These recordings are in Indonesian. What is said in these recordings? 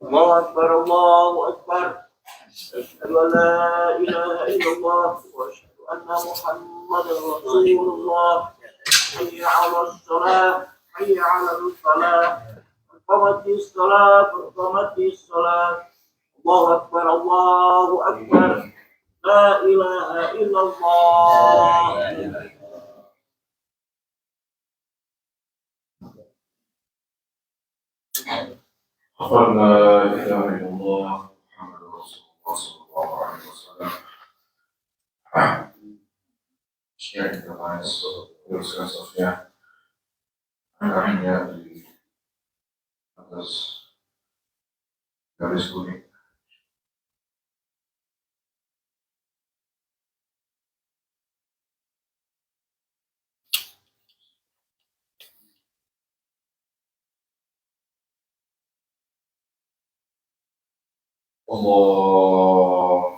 الله أكبر الله أكبر. أشهد أن لا إله إلا الله وأشهد أن محمدا رسول الله. حي على الصلاة حي على الفلاح. قامت الصلاة قامت الصلاة. الله أكبر الله أكبر. لا إله إلا الله. أشهد لا إله إلا الله محمد رسول الله صلى الله عليه وسلم. Sharing the lives of Yusuf Sofia akhirnya di atas garis kuning. Allah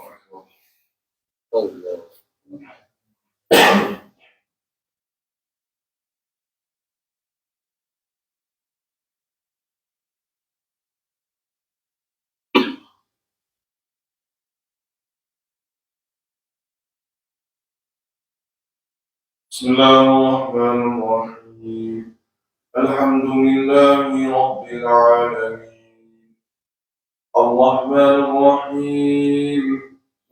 Bismillahirrahmanirrahim. Alhamdulillahi Rabbil Alamin. Ar-Rahmanir-Rahim.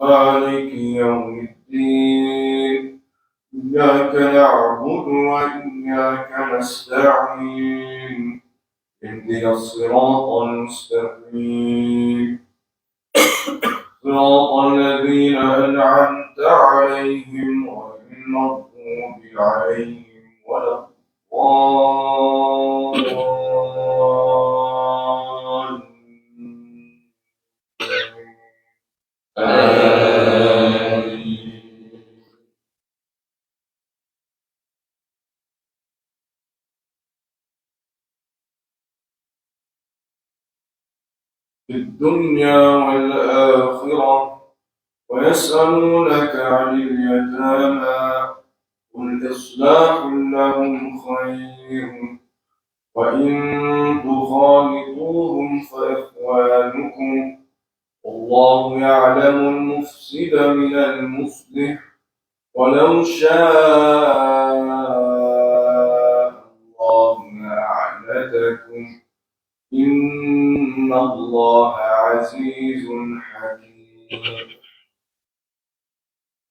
Maliki Yawmiddin. Iyyaka na'budu wa iyyaka nasta'in. Ihdinas siratal mustaqim. صراط الذين أنعمت عليهم غير المغضوب عليهم ولا في الدنيا والآخرة ويسألونك عن اليتامى قل إصلاح لهم خير وإن تخالطوهم فإخوانكم والله يعلم المفسد من المصلح ولو شاء الله لأعنتكم إن الله عزيز حكيم.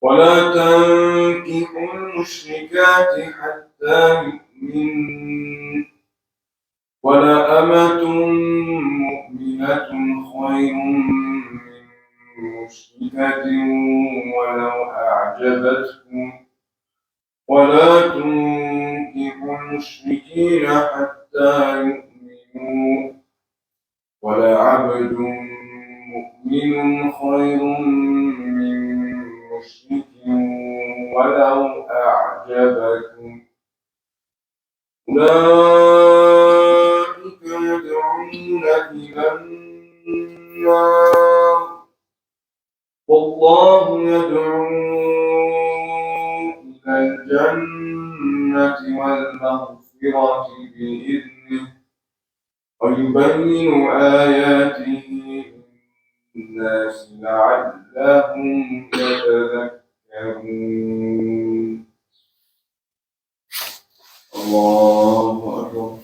ولا تنكحوا المشركات حتى يؤمنوا ولأمة مؤمنة خير من مشركة ولو أعجبتكم ولا تنكحوا المشركين حتى يؤمنوا ولعبد مؤمن خير من مشرك ولو أعجبكم أولئك يدعون إلى النار والله يدعو إلى الجنة والمغفرة بإذنه ويبين آياته للناس لعلهم يتذكرون. الله أكبر.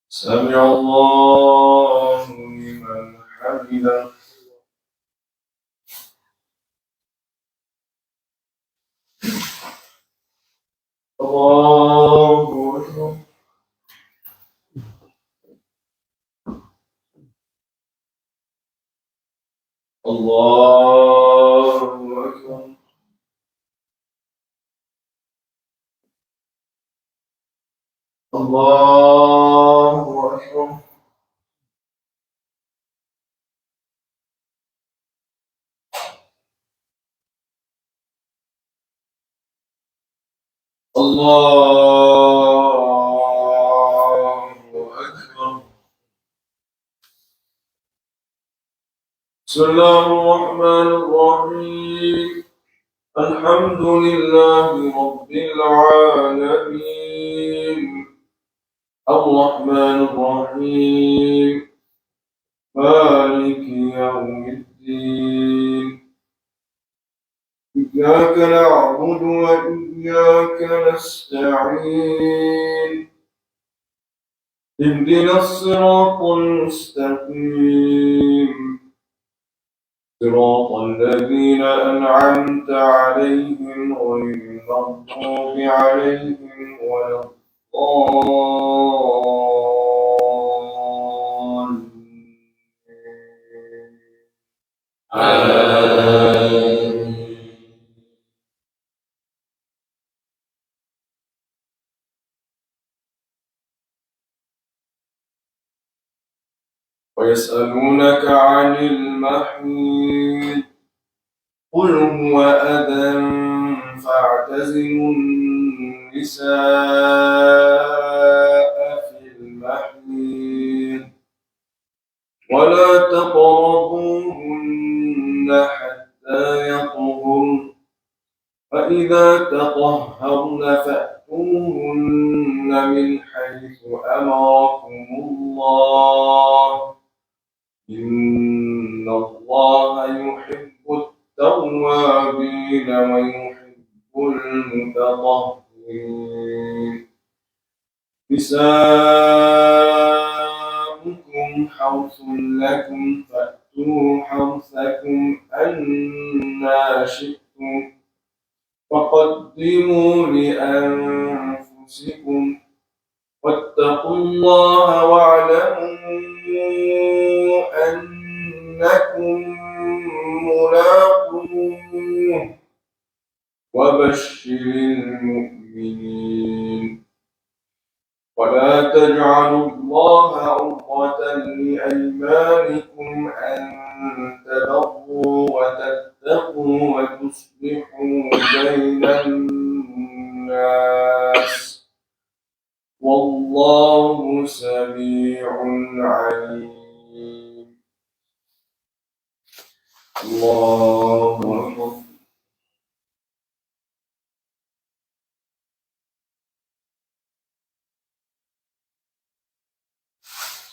سمع الله لمن حمده. الله أكبر. الله أكبر. الله أكبر. الله أكبر. بسم الله الرحمن الرحيم. الحمد لله رب العالمين الرحمن الرحيم مالك يوم الدين إياك نعبد وإياك نستعين اهدنا الصراط المستقيم صراط الذين أنعمت عليهم غير المغضوب عليهم ولا الضالين. ويسألونك عن المحيط قل هو أذى فاعتزلوا النساء في المحيط ولا تقربوهن حتى يطهرن فإذا تطهرن فأتوهن من حيث أمركم الله إن الله يحب التوابين ويحب المتطهرين نساؤكم حرث لكم فأتوا حرثكم أنى شئتم وقدموا لأنفسكم واتقوا الله واعلموا أنكم ملاقوه وبشر المؤمنين ولا تجعلوا الله عرضة لأيمانكم أن تبروا وتتقوا وتصلحوا بين الناس والله سميع عليم. الله أكبر.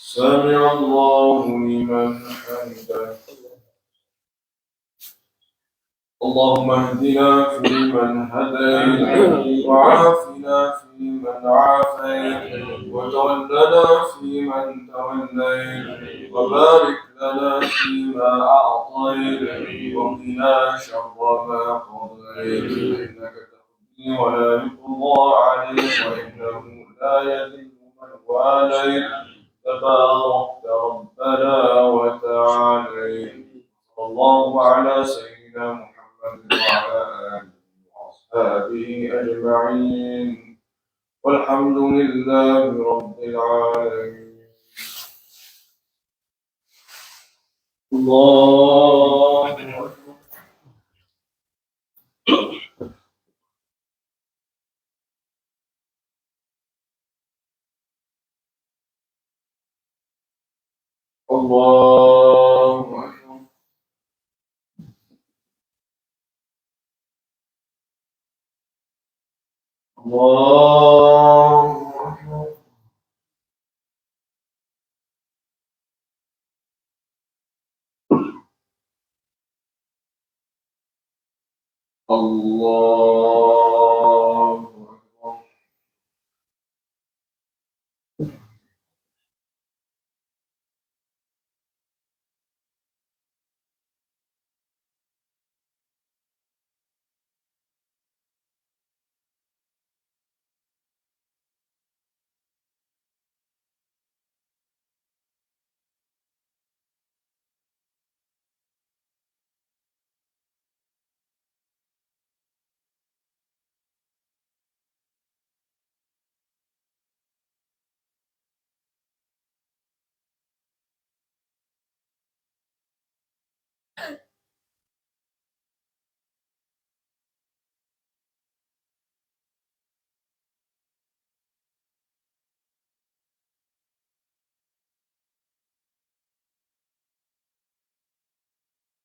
سمع الله لمن حمده. اللهم اهدنا فيمن هديت وعافنا فيمن عافيت وتولنا فيمن توليت وبارك لنا فيما أعطيت وقنا شر ما قضيت إنك تقضي ولا يقضى عليك وإنه لا يذل من واليت تباركت ربنا وتعاليت. صلى الله على سيدنا محمد وعلى آله وأصحابه أجمعين والحمد لله رب العالمين. الله أكبر. الله أكبر. الله أكبر. الله أكبر.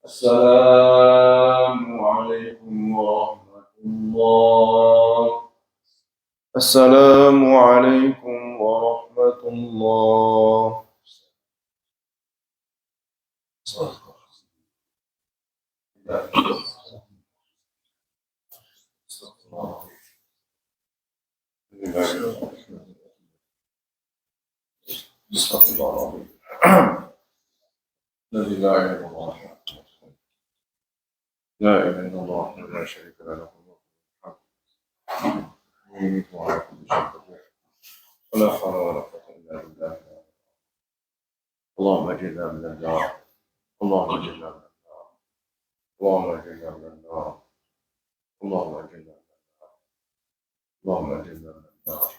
السلام عليكم ورحمة السلام عليكم ورحمة الله. استغفر الله العظيم الذي لا اله الا الله لا اله الا الله وحده لا شريك له له الملك ويميت وعلى كل شيء قدير ولا حول ولا قوة الا بالله. اللهم اجرنا من النار اللهم اجرنا من النار اللهم اجرنا من النار اللهم اجرنا من النار اللهم اجرنا من النار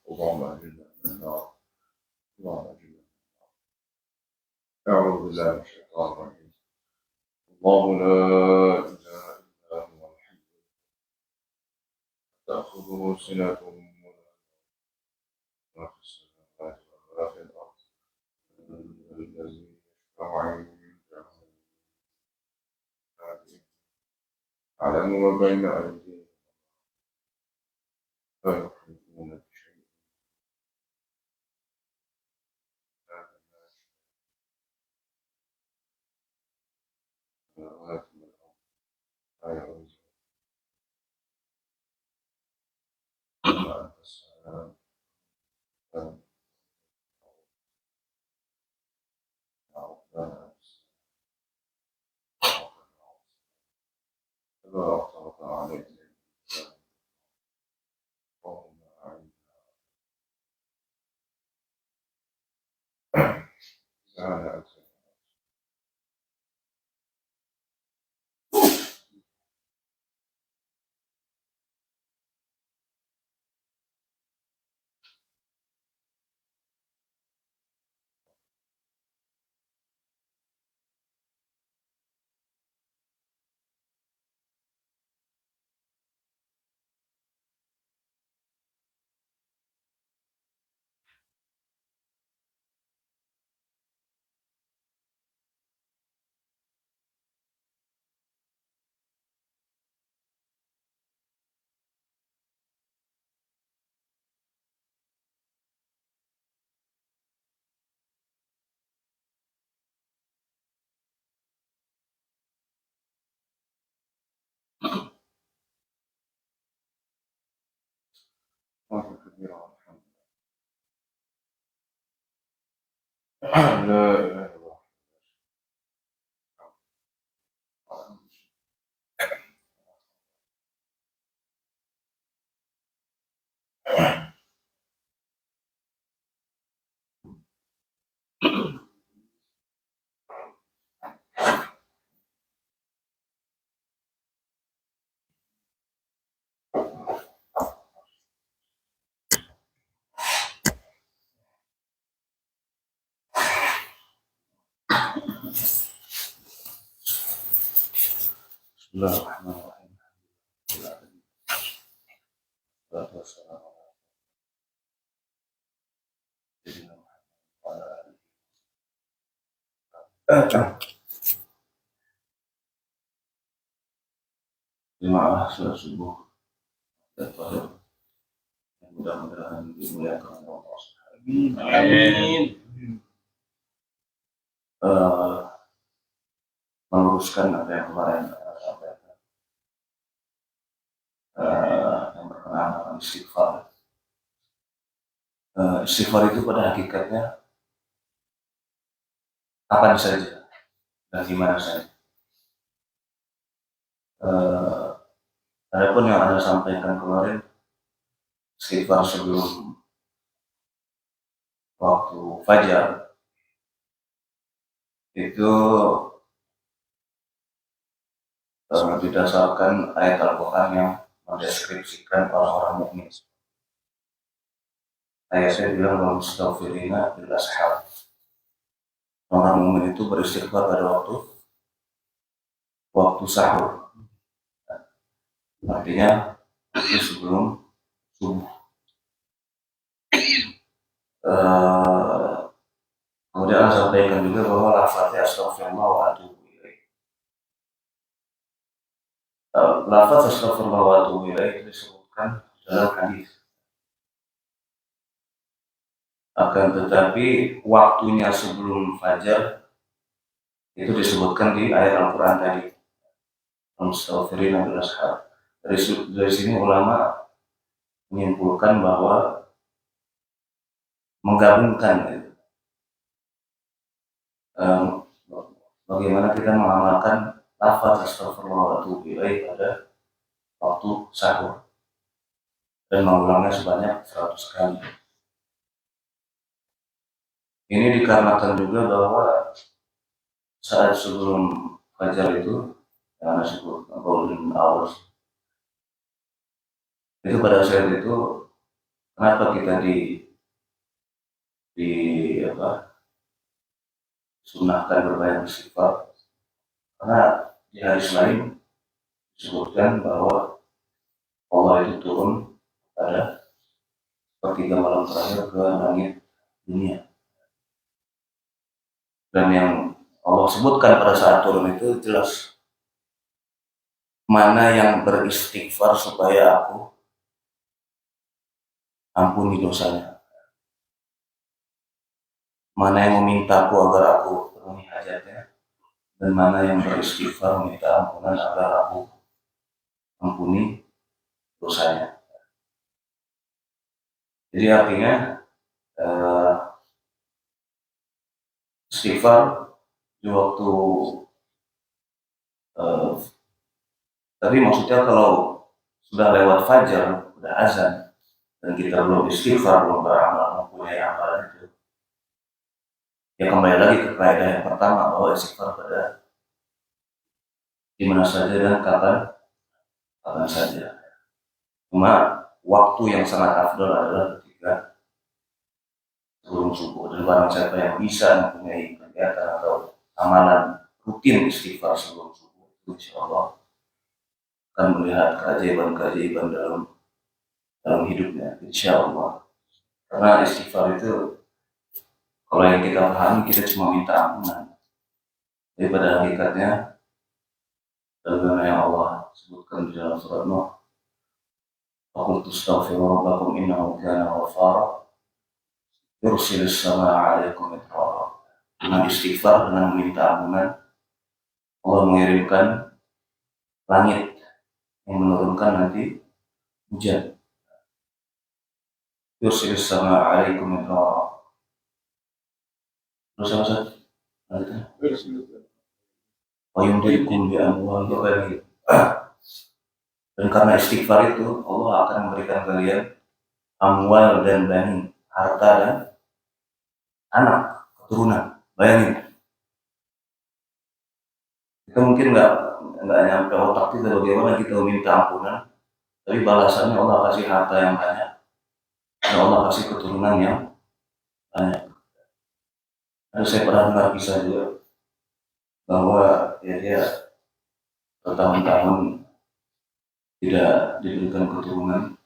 اللهم اجرنا من النار اللهم اجرنا. اعوذ بالله من الشيطان الرجيم. الله لا اله الا هو الحي تأخذه سنة ولا في السماوات ولا في الأرض الذي يشفع عنده يعلم ما بين أيديهم لا يحيطون بشيء من السماوات والأرض لا يعوزون إلا أنت السلام سلام ربنا تبارك عليك اللهم أعنا على أكثر. الله كبيرا والحمد لله لا إله إلا الله. بسم الله الرحمن الرحيم. والصلاة والسلام على سيدنا محمد وعلى آله. Jemaah sholat subuh dan tahajud yang mudah-mudahan dimuliakan oleh Allah Subhanahu. Amin. Meluruskan apa yang kemarin sampaikan yang berkenaan dengan istighfar. Istighfar itu pada hakikatnya kapan saja dan di mana saja. Adapun yang Anda sampaikan kemarin, istighfar sebelum waktu fajar itu didasarkan ayat Al-Quran yang mendeskripsikan orang-orang mukmin. Ayatnya bilang bahwa mustaghfirina bil ashar. Orang mukmin itu beristighfar pada waktu sahur. Artinya itu sebelum subuh. Kemudian saya sampaikan juga bahwa lafaznya astaghfirullah wa atubu ilaih. Lafaz astaghfirullah wa atubu ilaih itu disebutkan dalam hadis Akan tetapi waktunya sebelum fajar itu disebutkan di ayat Al-Quran tadi. Mustaghfirina bil ashar. Dari sini ulama menyimpulkan bahwa menggabungkan bagaimana kita mengamalkan lafaz astagfirullah wa atubu ilaih pada waktu sahur dan mengulangnya sebanyak 100 kali. Ini dikarenakan juga bahwa saat sebelum fajar itu yang disebut golden hours itu pada saat itu kenapa kita sunahkan berbanyak istighfar, karena di hadis lain disebutkan bahwa Allah itu turun pada sepertiga malam terakhir ke langit dunia, dan yang Allah sebutkan pada saat turun itu jelas mana yang beristighfar supaya aku ampuni dosanya, mana yang memintaku agar aku penuhi hajatnya, dan mana yang beristighfar meminta ampunan agar aku ampuni dosanya. Jadi artinya istighfar di waktu tapi maksudnya kalau sudah lewat fajar, sudah azan, dan kita belum istighfar, belum beramal, mempunyai amalan itu, ya kembali lagi ke kaidah yang pertama bahwa istighfar pada dimana saja dan kapan saja. Cuma waktu yang sangat afdal adalah ketika sebelum subuh, dan barang siapa yang bisa mempunyai kegiatan atau amalan rutin istighfar sebelum subuh, insya Allah akan melihat keajaiban-keajaiban dalam hidupnya, insya Allah. Karena istighfar itu kalau yang kita pahami, kita cuma minta ampunan, tapi pada hakikatnya bagaimana yang Allah sebutkan di dalam surat Nuh, "Faqultu astaghfiru rabbakum innahu kana ghaffara yursilis samaa'a 'alaikum midrara." Dengan istighfar, dengan meminta ampunan, Allah mengirimkan langit yang menurunkan nanti hujan. Yursilis samaa'a 'alaikum midrara. Terus apa saja? Wayumdikum bi amwal wa banin. Dan karena istighfar itu Allah akan memberikan kalian amwal dan banin, harta dan anak, keturunan. Bayangin, kita mungkin nggak nyampe otak kita bagaimana kita meminta ampunan, tapi balasannya Allah kasih harta yang banyak, dan Allah kasih keturunan yang banyak. Ada saya pernah dengar kisah juga bahwa dia bertahun-tahun tidak diberikan keturunan,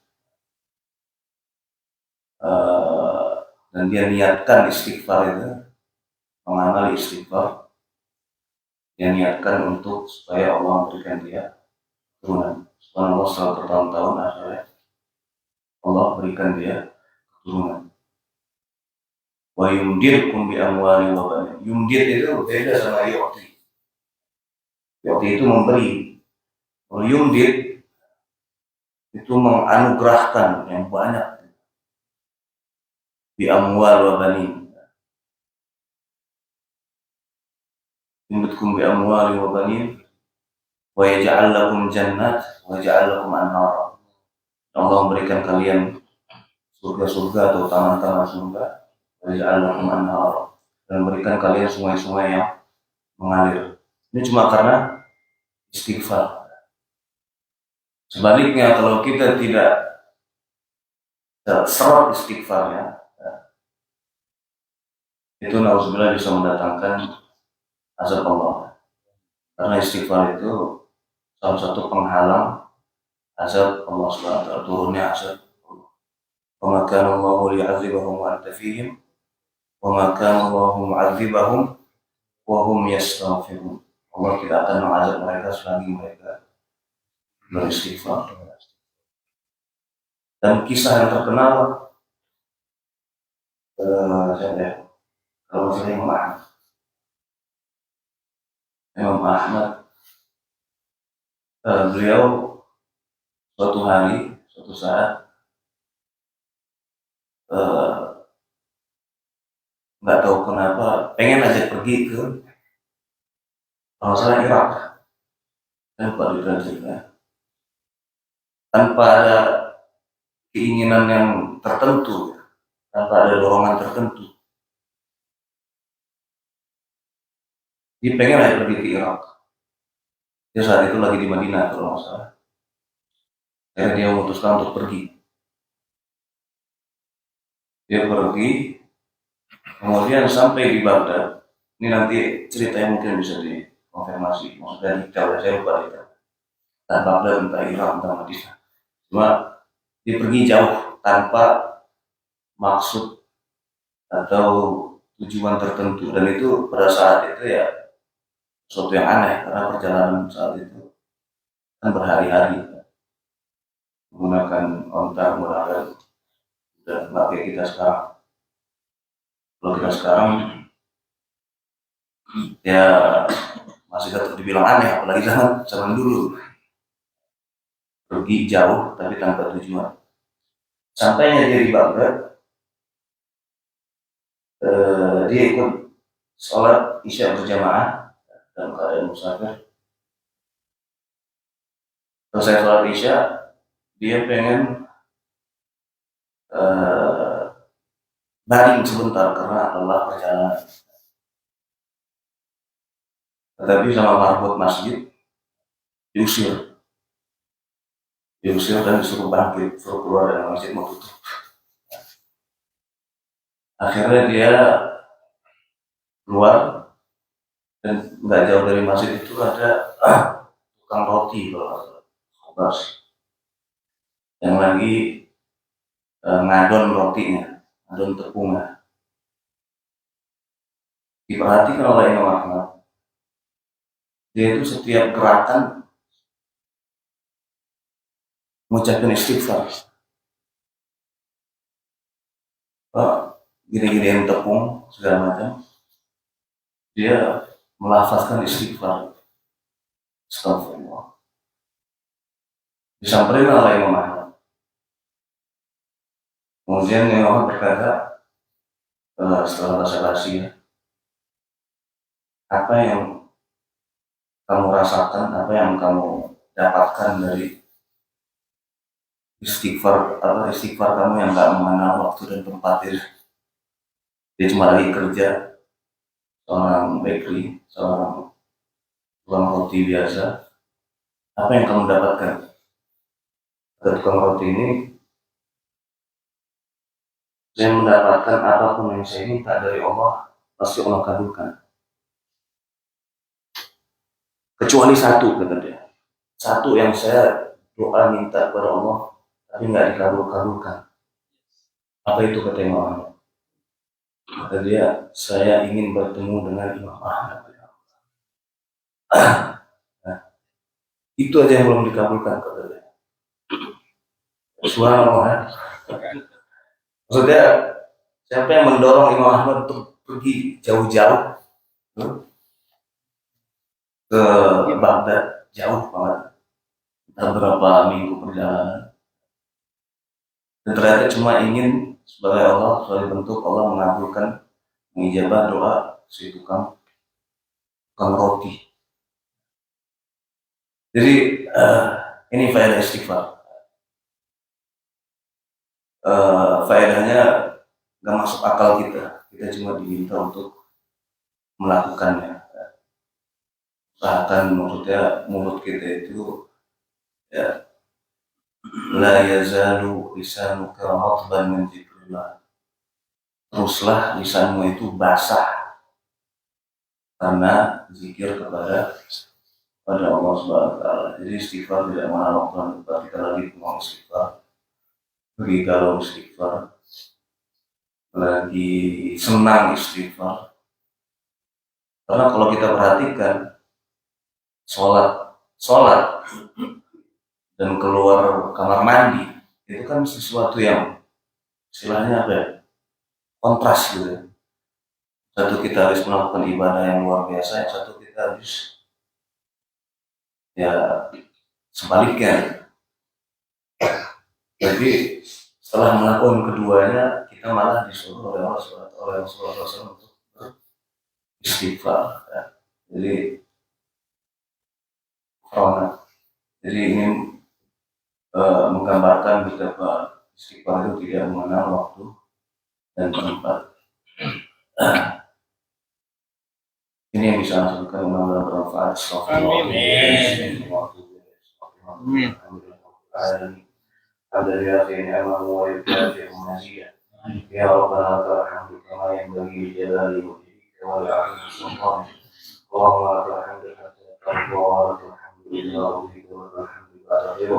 dan dia niatkan istighfar itu, mengamali istighfar, dia niatkan untuk supaya Allah memberikan dia keturunan. Subhanallah, setelah bertahun-tahun akhirnya Allah berikan dia keturunan. Wa yumdirkum bi amwali wa banin. Yumdir itu beda sama yu'ti. Yu'ti itu memberi. Kalau yumdir itu menganugerahkan yang banyak. Bi amwal wa banin. Yumdirkum bi amwali wa banin wa yaj'al lakum jannat wa yaj'al lakum anhar. Allah memberikan kalian surga-surga atau taman-taman surga, wa yaj'al lakum anhar, dan memberikan kalian sungai-sungai yang mengalir. Ini cuma karena istighfar. Sebaliknya kalau kita tidak serap istighfarnya, itu nauzubillah bisa mendatangkan azab Allah. Karena istighfar itu salah satu penghalang azab Allah Subhanahu wa ta'ala, turunnya azab Allah. Wa ma kana Allahu liya'adzibahum wa anta fihim wa ma kana Allahu mu'adzibahum wa hum yastaghfirun. Allah tidak akan mengazab mereka selagi mereka beristighfar. Dan kisah yang terkenal Saya kalau saya Imam Ahmad, beliau suatu hari, suatu saat nggak tahu kenapa pengen aja pergi ke kalau salah Irak, tanpa ditransitnya, tanpa ada keinginan yang tertentu, tanpa ada dorongan tertentu. Dia pengen aja pergi ke Irak. Dia saat itu lagi di Madinah kalau nggak salah. Akhirnya dia memutuskan untuk pergi. Dia pergi, kemudian sampai di Baghdad. Ini nanti ceritanya mungkin bisa dikonfirmasi. Maksudnya detail, saya lupa detail. Entah Baghdad, entah Irak, entah Madinah. Cuma dia pergi jauh tanpa maksud atau tujuan tertentu. Dan itu pada saat itu ya sesuatu yang aneh, karena perjalanan saat itu kan berhari-hari menggunakan onta, menggunakan dan nggak kayak kita sekarang. Kalau kita sekarang ya masih tetap dibilang aneh, apalagi zaman dulu pergi jauh tapi tanpa tujuan. Sampainya dia di Baghdad, dia ikut sholat isya berjamaah dalam keadaan musafir. Selesai sholat isya, dia pengen baring sebentar karena lelah perjalanan. Tetapi sama marbot masjid diusir dan disuruh bangkit, suruh keluar dari masjid, mau tutup. Akhirnya dia keluar dan nggak jauh dari masjid itu ada tukang roti beras yang lagi ngadon rotinya, ngadon tepungnya. Diperhatikan oleh Imam Ahmad, dia itu setiap gerakan mengucapkan istighfar. Gini-giniin tepung segala macam, dia melafazkan istighfar. Astagfirullah. Disamperin oleh Imam Ahmad. Kemudian Imam Ahmad berkata, setelah basa-basi, apa yang kamu rasakan, apa yang kamu dapatkan dari istighfar kamu yang gak mengenal waktu dan tempat. Dia cuma lagi kerja, seorang bakery, seorang tukang roti biasa. Apa yang kamu dapatkan? Kata tukang roti ini, saya mendapatkan apapun yang saya minta dari Allah, pasti Allah kabulkan. Kecuali satu, kata dia. Satu yang saya doa minta kepada Allah, tapi nggak dikabul-kabulkan. Apa itu, kata Imam Ahmad? Kata dia, saya ingin bertemu dengan Imam Ahmad. Nah, itu aja yang belum dikabulkan, kata dia. Subhanallah. Maksudnya, siapa yang mendorong Imam Ahmad untuk pergi jauh-jauh ke Baghdad, jauh banget, beberapa minggu perjalanan, dan ternyata cuma ingin sebagai Allah, sebagai bentuk Allah mengabulkan, mengijabah doa si tukang roti. Jadi ini faedah istighfar. Faedahnya gak masuk akal kita cuma diminta untuk melakukannya. Bahkan maksudnya mulut kita itu ya, la yazalu lisanuka ratban min dzikrillah. Teruslah lisanmu itu basah karena zikir kepada Allah Subhanahu wa taala. Jadi istighfar tidak mengharapkan kita lagi mau istighfar, lagi galau istighfar, lagi senang istighfar. Karena kalau kita perhatikan sholat dan keluar kamar mandi itu kan sesuatu yang istilahnya apa ya, kontras gitu ya. Satu kita harus melakukan ibadah yang luar biasa, yang satu kita harus ya sebaliknya. Jadi setelah melakukan keduanya, kita malah disuruh oleh Rasulullah untuk istighfar. Ya. Jadi ini menggambarkan betapa istighfar itu tidak mengenal waktu dan tempat. Ini yang bisa menghasilkan mudah-mudahan bermanfaat. Amin. Ya Rabbana lakal hamdu kama yanbaghi li jalali wajhika wa li 'azimi sultanik. Allahumma lakal hamdu hatta tarda wa lakal hamdu illa rabbika wa lakal hamdu ba'da ridha.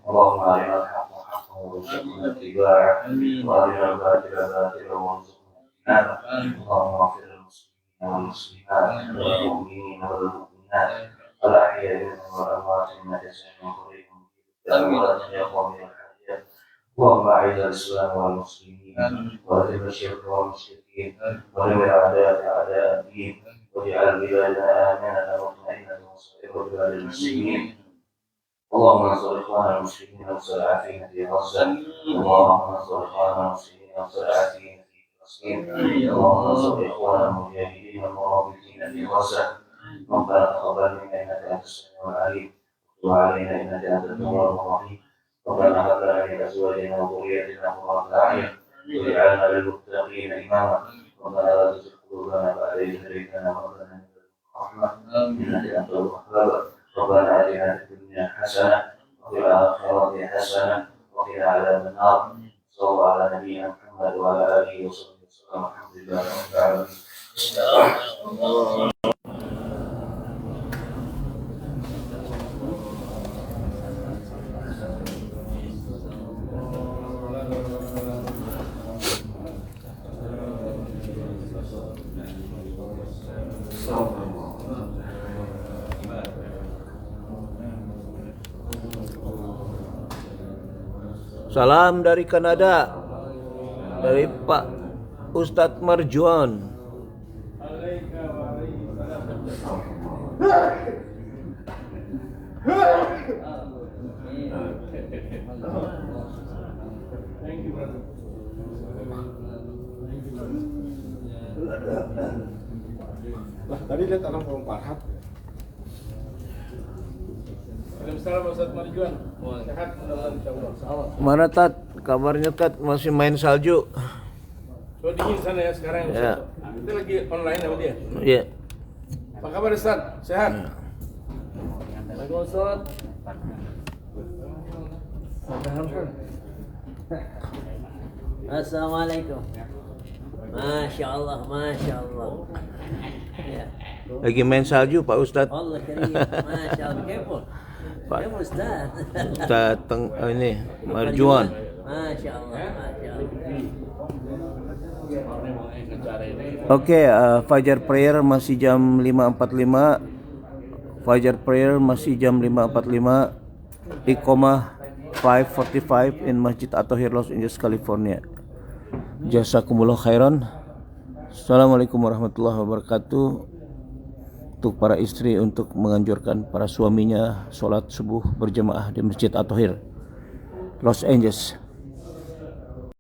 Allahumma arina al-haqqa haqqan warzuqna ittiba'ah wa arina al-batila batilan warzuqna ijtinabah. Allahumma ighfir lil muslimina wal muslimat wal mu'minina wal mu'minat wal ahya'i minhum wal amwat innaka sami'un qarib. اللهم أعز الإسلام والمسلمين وأذل الشرك والمشركين ودمر أعداء الدين واجعل بلادنا آمنة مطمئنة وسائر بلاد المسلمين. اللهم انصر إخواننا المسلمين والمستضعفين في غزة. اللهم انصر إخواننا المسلمين والمستضعفين في فلسطين. اللهم انصر إخواننا المجاهدين والمرابطين في غزة. ربنا تقبل منا إنك أنت السميع العليم وتب علينا إنك أنت التواب الرحيم. ربنا هب لنا من ازواجنا وذرياتنا قرة اعين واجعلنا للمتقين اماما. ربنا لا تزغ قلوبنا بعد إذ هديتنا وهب لنا من لدنك رحمة انك انت الوهاب. ربنا آتنا في الدنيا حسنة وفي الآخرة حسنة وقنا عذاب النار. صلى الله على نبينا محمد وعلى آله وصحبه وسلم. الحمد لله رب العالمين. Salam dari Kanada, dari Pak Ustadz Marjuan. Tadi lihat orang Pak Farhat. Waalaikumsalam Ustaz Marjuan. Sehat mudah-mudahan insyaallah. Mana Tat? Kabarnya Tat masih main salju? So dingin sana ya sekarang ya. Kita lagi online sama dia. Iya. Apa kabar Ustaz? Sehat? Waalaikumsalam. Assalamualaikum. Masya Allah, Masya Allah. Ya. Lagi main salju Pak Ustadz. Allah karim. Masya Allah. Kepo. Pak Kepo Ustaz. Ustadz ini Marjuan. Masya Allah, Masya Allah. Oke, Fajar Prayer masih jam 5.45. Fajar Prayer masih jam 5.45. Iqomah 5:45 in Masjid At-Tahir, Los Angeles, California. Jazakumullah khairan. Assalamualaikum warahmatullahi wabarakatuh. Untuk para istri untuk menganjurkan para suaminya sholat subuh berjamaah di Masjid At-Tahir, Los Angeles.